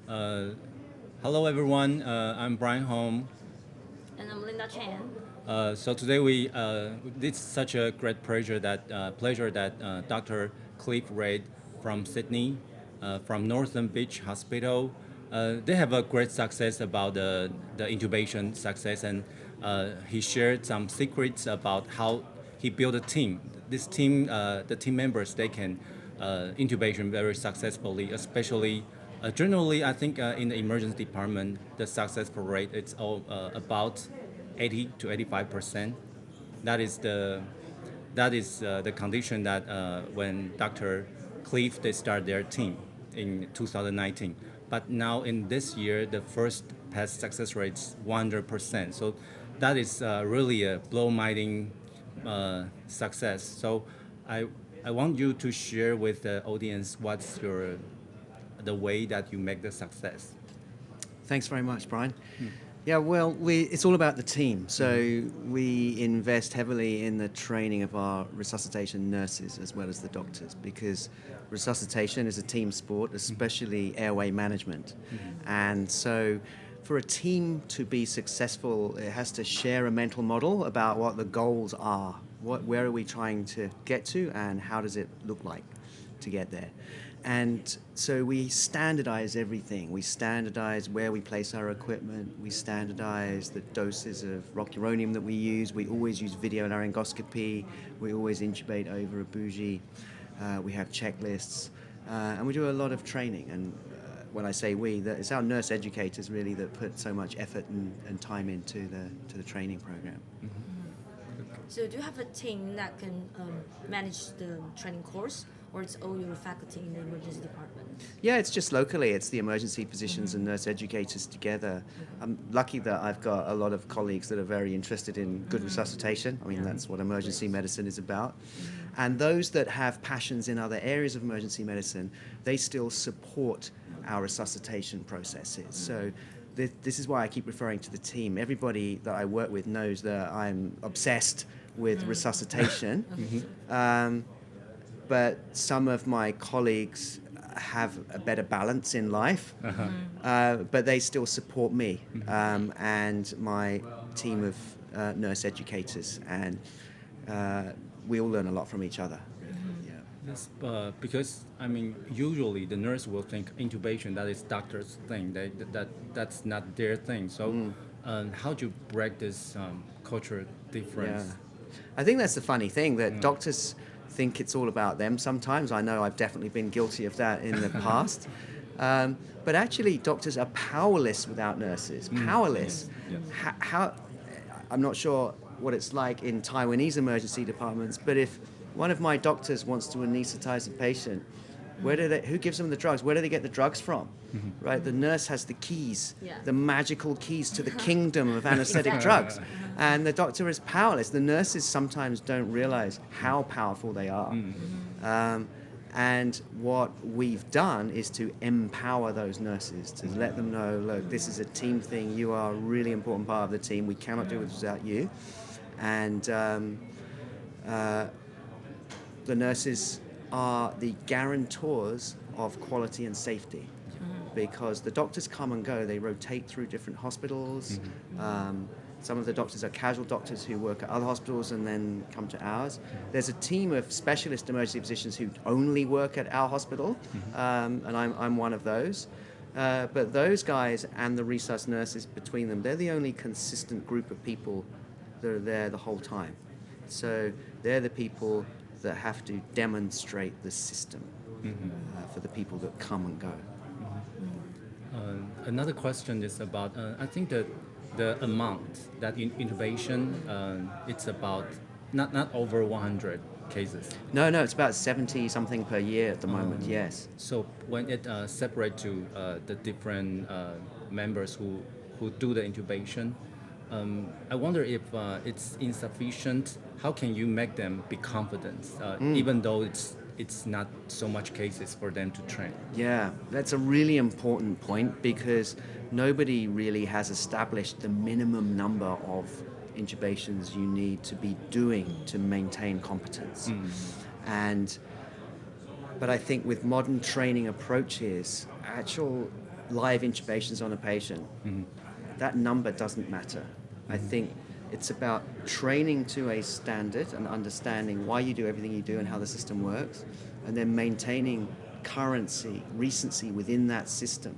Uh, Hello, everyone. I'm Brian Home. And I'm Linda Chan. So today it's such a great pleasure that Dr. Cliff Reid from Sydney, from Northern Beach Hospital, they have a great success about the intubation success, and he shared some secrets about how he built a team. This team, the team members, they can intubation very successfully, especially generally, I think in the emergency department, the successful rate it's all about 80 to 85%. That is the condition that when Dr. Cliff they start their team in 2019. But now in this year, the first pass success rate is 100%. So that is really a blow-minding success. So I want you to share with the audience what's the way that you make the success. Thanks very much, Brian. Yeah, well, it's all about the team. So we invest heavily in the training of our resuscitation nurses as well as the doctors, because resuscitation is a team sport, especially airway management. And so for a team to be successful, it has to share a mental model about what the goals are. Where are we trying to get to, and how does it look like to get there? And so we standardize everything. We standardize where we place our equipment. We standardize the doses of rocuronium that we use. We always use video laryngoscopy. We always intubate over a bougie. We have checklists. And we do a lot of training. And when I say we, it's our nurse educators really that put so much effort and time into the training program. So do you have a team that can manage the training course, or it's all your faculty in the emergency department? Yeah, it's just locally. It's the emergency physicians and nurse educators together. I'm lucky that I've got a lot of colleagues that are very interested in good resuscitation. I mean, that's what emergency medicine is about. And those that have passions in other areas of emergency medicine, they still support our resuscitation processes. So this is why I keep referring to the team. Everybody that I work with knows that I'm obsessed with resuscitation. But some of my colleagues have a better balance in life, but they still support me and my team of nurse educators, and we all learn a lot from each other. Yes, because I mean, usually the nurse will think intubation that is doctor's thing. That's not their thing. So, how do you break this cultural difference? Yeah. I think that's the funny thing, that doctors think it's all about them sometimes. I know I've definitely been guilty of that in the past. But actually, doctors are powerless without nurses. Powerless. Yes. How? I'm not sure what it's like in Taiwanese emergency departments, but if one of my doctors wants to anesthetize a patient, who gives them the drugs? Where do they get the drugs from? Right? The nurse has the keys, the magical keys to the kingdom of anesthetic drugs. And the doctor is powerless. The nurses sometimes don't realize how powerful they are. And what we've done is to empower those nurses, to let them know, look, this is a team thing. You are a really important part of the team. We cannot do it without you. And the nurses are the guarantors of quality and safety, because the doctors come and go. They rotate through different hospitals. Some of the doctors are casual doctors who work at other hospitals and then come to ours. There's a team of specialist emergency physicians who only work at our hospital, and I'm one of those. But those guys and the resus nurses between them, they're the only consistent group of people that are there the whole time. So they're the people that have to demonstrate the system for the people that come and go. Another question is about, I think that the amount that in intubation, it's about not over 100 cases. No, it's about 70 something per year at the moment, yes. So when it separate to the different members who do the intubation, I wonder if it's insufficient. How can you make them be confident, even though it's not so much cases for them to train? Yeah, that's a really important point, because nobody really has established the minimum number of intubations you need to be doing to maintain competence. But I think with modern training approaches, live intubations on a patient, that number doesn't matter. I think it's about training to a standard and understanding why you do everything you do and how the system works, and then maintaining currency, recency within that system.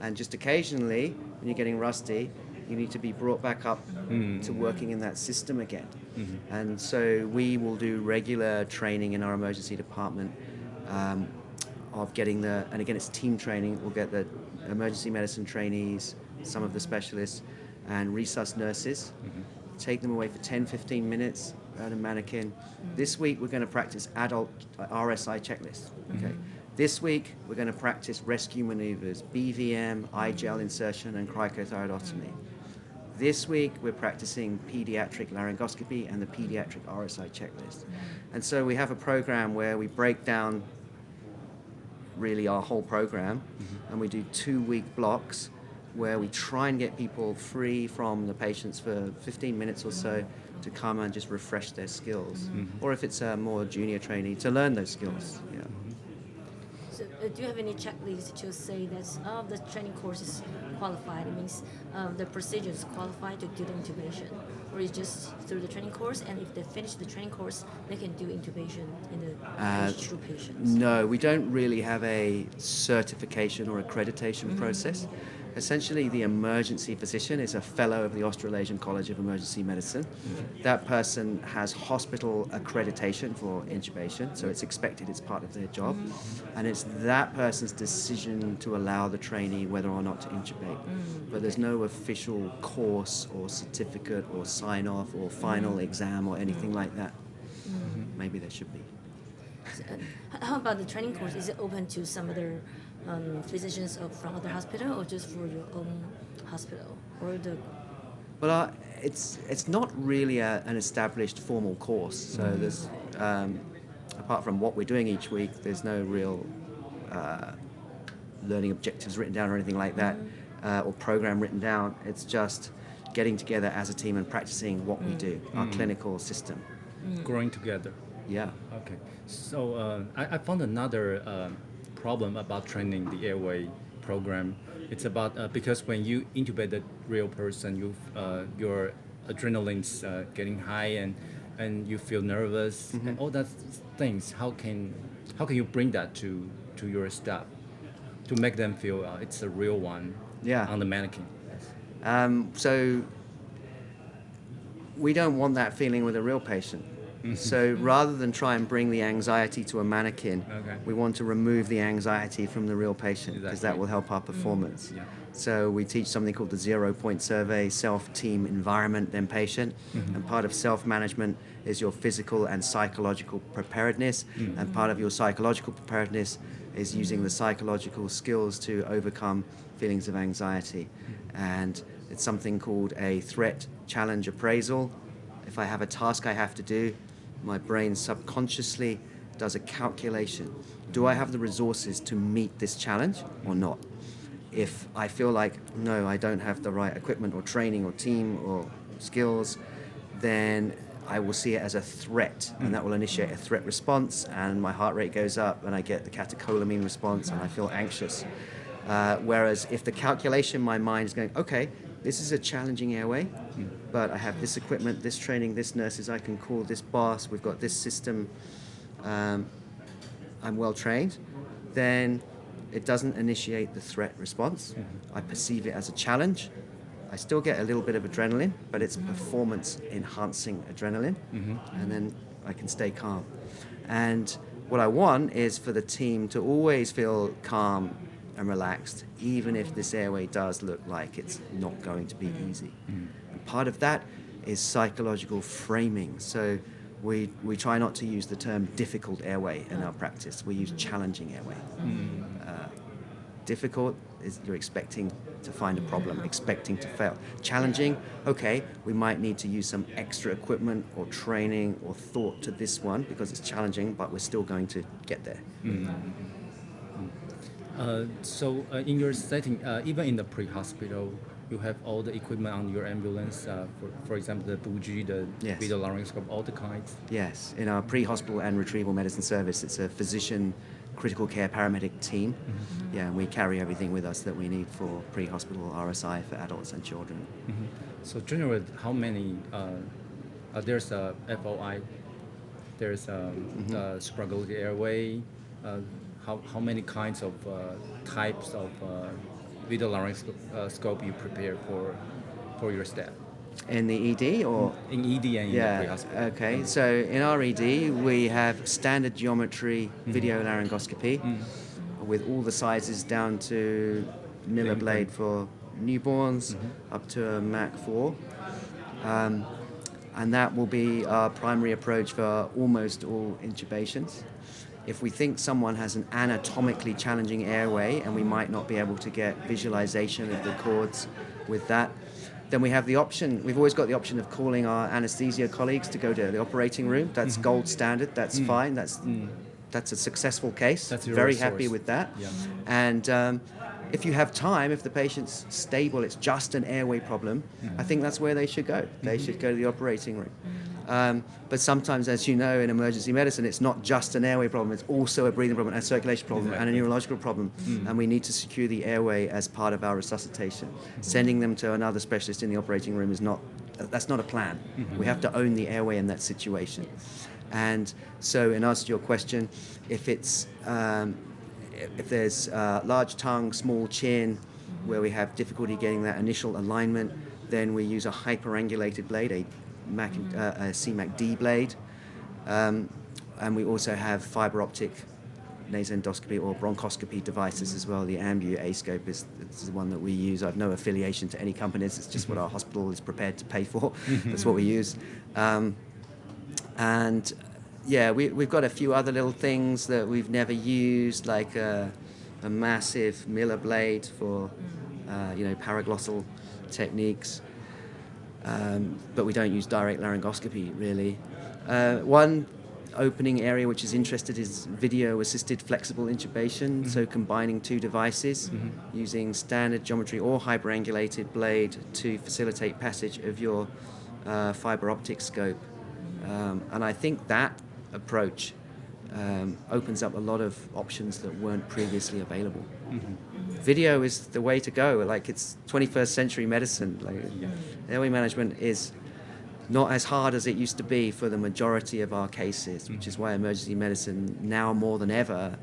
And just occasionally, when you're getting rusty, you need to be brought back up to working in that system again. And so we will do regular training in our emergency department of getting and again it's team training, we'll get the emergency medicine trainees, some of the specialists, and resus nurses, take them away for 10-15 minutes at a mannequin. This week we're going to practice adult RSI checklist. Okay. This week we're going to practice rescue maneuvers, BVM, iGel insertion, and cricothyroidotomy. This week we're practicing pediatric laryngoscopy and the pediatric RSI checklist. And so we have a program where we break down really our whole program, and we do 2-week blocks where we try and get people free from the patients for 15 minutes or so to come and just refresh their skills. Or if it's a more junior trainee, to learn those skills. Yeah. So do you have any checklist to say that the training course is qualified? It means the procedure is qualified to do the intubation, or is just through the training course, and if they finish the training course, they can do intubation in the true patients? No, we don't really have a certification or accreditation process. Essentially, the emergency physician is a fellow of the Australasian College of Emergency Medicine. That person has hospital accreditation for intubation, so it's expected, it's part of their job. And it's that person's decision to allow the trainee whether or not to intubate. But there's no official course or certificate or sign-off or final exam or anything like that. Maybe there should be. So, how about the training course? Is it open to some other physicians from other hospital, or just for your own hospital, or the? Well, it's not really an established formal course. So there's apart from what we're doing each week, there's no real learning objectives written down or anything like that, or program written down. It's just getting together as a team and practicing what we do, our clinical system. Growing together. Yeah. Okay. So I found another problem about training the airway program. It's about because when you intubate the real person, your adrenaline's getting high and you feel nervous and all that things. How can you bring that to your staff to make them feel it's a real one on the mannequin? So we don't want that feeling with a real patient. So rather than try and bring the anxiety to a mannequin, we want to remove the anxiety from the real patient, because that will help our performance. So we teach something called the 0-point survey, self, team, environment, then patient. And part of self-management is your physical and psychological preparedness. And part of your psychological preparedness is using the psychological skills to overcome feelings of anxiety. And it's something called a threat challenge appraisal. If I have a task I have to do, my brain subconsciously does a calculation. Do I have the resources to meet this challenge or not? If I feel like, no, I don't have the right equipment or training or team or skills, then I will see it as a threat, and that will initiate a threat response, and my heart rate goes up, and I get the catecholamine response, and I feel anxious. Whereas if the calculation in my mind is going, okay, this is a challenging airway, but I have this equipment, this training, this nurses I can call, this boss, we've got this system, I'm well trained, then it doesn't initiate the threat response. I perceive it as a challenge. I still get a little bit of adrenaline, but it's performance enhancing adrenaline, and then I can stay calm. And what I want is for the team to always feel calm and relaxed, even if this airway does look like it's not going to be easy. And part of that is psychological framing. So we try not to use the term difficult airway in our practice. We use challenging airway. Difficult is you're expecting to find a problem, expecting to fail. Challenging, okay, we might need to use some extra equipment or training or thought to this one because it's challenging, but we're still going to get there. So in your setting, even in the pre-hospital, you have all the equipment on your ambulance, for example, the bougie, the video laryngoscope, all the kinds? Yes, in our pre-hospital and retrieval medicine service, it's a physician critical care paramedic team. Yeah, and we carry everything with us that we need for pre-hospital RSI for adults and children. So generally, how many? There's a FOI. There's supraglottic airway. How many kinds of types of video laryngoscope you prepare for your staff? In the ED or? In ED and in the pre-hospital. Okay. So in our ED, we have standard geometry video laryngoscopy with all the sizes down to Miller blade for newborns up to a MACC 4. And that will be our primary approach for almost all intubations. If we think someone has an anatomically challenging airway and we might not be able to get visualization of the cords with that, then we have the option, we've always got the option of calling our anesthesia colleagues to go to the operating room. That's gold standard, that's fine, that's a successful case. That's your very resource. happy with that. Yeah. And if you have time, if the patient's stable, it's just an airway problem, I think that's where they should go. They should go to the operating room. But sometimes, as you know, in emergency medicine, it's not just an airway problem, it's also a breathing problem, and a circulation problem, and a neurological problem. And we need to secure the airway as part of our resuscitation. Sending them to another specialist in the operating room that's not a plan. We have to own the airway in that situation. And so in answer to your question, if there's large tongue, small chin, where we have difficulty getting that initial alignment, then we use a hyperangulated blade, a SMACC D blade, and we also have fiber optic nasendoscopy or bronchoscopy devices as well. The Ambu A-scope is the one that we use. I have no affiliation to any companies. It's just what our hospital is prepared to pay for. That's what we use. And yeah, we've got a few other little things that we've never used, like a massive Miller blade for paraglossal techniques. But we don't use direct laryngoscopy, really. One opening area which is interested is video-assisted flexible intubation, so combining two devices using standard geometry or hyperangulated blade to facilitate passage of your fiber optic scope. And I think that approach opens up a lot of options that weren't previously available. Video is the way to go. Like, it's 21st century medicine. Airway management is not as hard as it used to be for the majority of our cases, which is why emergency medicine now more than ever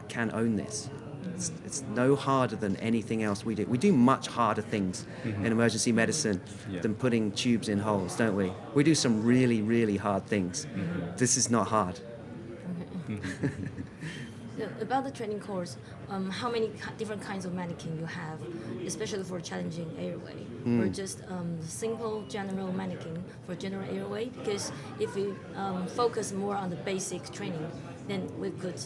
can own this. It's no harder than anything else we do. We do much harder things in emergency medicine than putting tubes in holes, don't we? We do some really, really hard things. This is not hard. About the training course, how many different kinds of mannequin you have, especially for challenging airway, or just simple general mannequin for general airway? Because if we focus more on the basic training, then we could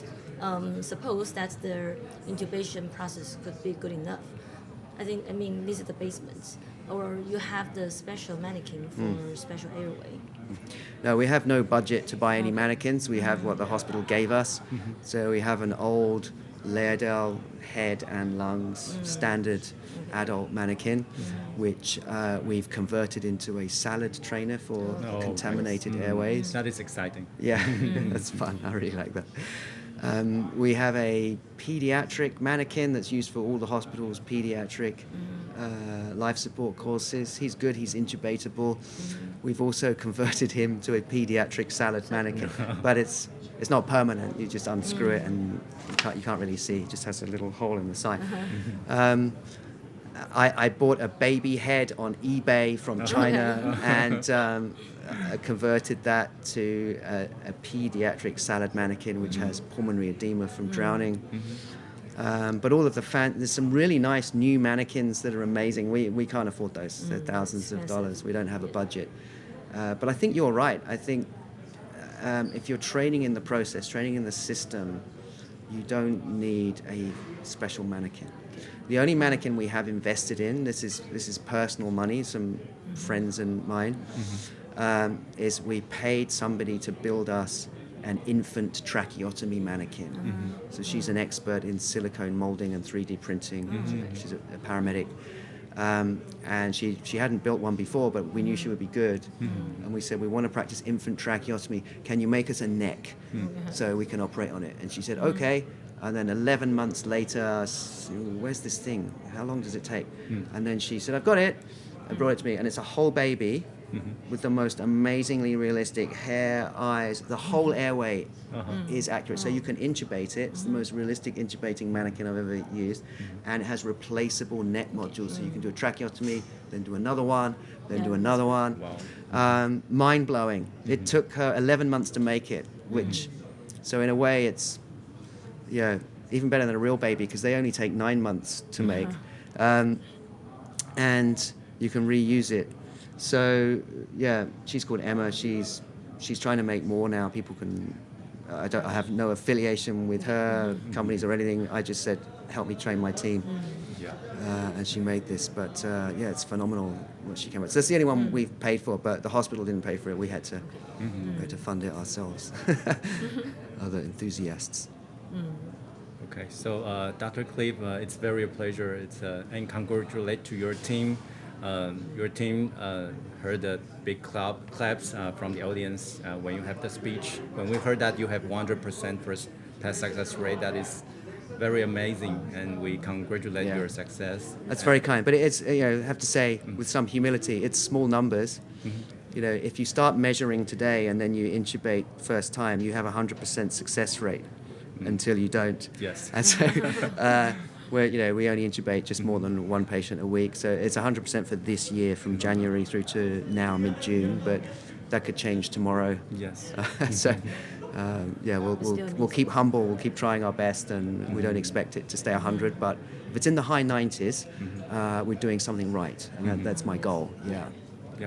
suppose that the intubation process could be good enough. I mean, this is the basement, or you have the special mannequin for special airway. No, we have no budget to buy any mannequins. We have what the hospital gave us. So we have an old Laerdale head and lungs standard adult mannequin, which we've converted into a salad trainer for contaminated airways. That is exciting. Yeah, that's fun. I really like that. We have a pediatric mannequin that's used for all the hospital's pediatric life support courses. He's good, he's intubatable. We've also converted him to a pediatric salad mannequin, but it's not permanent. You just unscrew it and you can't really see. It just has a little hole in the side. I bought a baby head on eBay from China and converted that to a pediatric salad mannequin which has pulmonary edema from drowning. But all of there's some really nice new mannequins that are amazing. We can't afford those. They're thousands of dollars. We don't have a budget. But I think you're right. I think if you're training in the process, training in the system, you don't need a special mannequin. The only mannequin we have invested in, this is personal money, some friends and mine, is we paid somebody to build us an infant tracheotomy mannequin. So she's an expert in silicone molding and 3D printing. She's a paramedic. And she hadn't built one before, but we knew she would be good. And we said, we want to practice infant tracheostomy. Can you make us a neck so we can operate on it? And she said, okay. And then 11 months later, where's this thing? How long does it take? And then she said, I've got it. And brought it to me. And it's a whole baby with the most amazingly realistic hair, eyes. The whole airway is accurate. So you can intubate it. It's the most realistic intubating mannequin I've ever used. And it has replaceable neck modules. So you can do a tracheotomy, then do another one, then do another one. Wow. Mind-blowing. It took her 11 months to make it, which, so in a way it's, even better than a real baby because they only take 9 months to make. And you can reuse it. So she's called Emma. She's trying to make more now. People can. I have no affiliation with her companies or anything. I just said, help me train my team. And she made this. But it's phenomenal what she came up with. So that's the only one we've paid for. But the hospital didn't pay for it. We had to fund it ourselves. Other enthusiasts. Okay, so Dr. Cliff, it's very a pleasure. And congratulate to your team. Your team heard the big claps from the audience when you have the speech. When we heard that you have 100% first pass success rate, that is very amazing, and we congratulate your success. That's very kind, but it's I have to say with some humility, it's small numbers. If you start measuring today and then you intubate first time, you have 100% success rate until you don't. Yes. And so. We only intubate just more than one patient a week, so it's 100% for this year from January through to now mid-June, but that could change tomorrow. Yes. We'll keep humble, we'll keep trying our best, and we don't expect it to stay 100, but if it's in the high 90s, we're doing something right, and that's my goal. Yeah,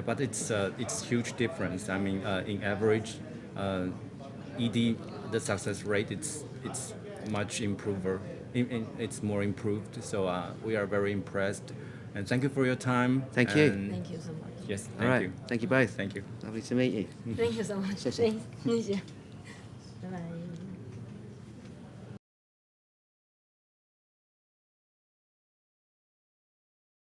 but it's huge difference. I mean, in average, ED, the success rate, it's much improver. It's more improved, so we are very impressed. And thank you for your time. Thank you. Thank you so much. Yes, All right. you. Thank you both. Thank you. Lovely to meet you. Thank you so much. 谢谢，拜拜。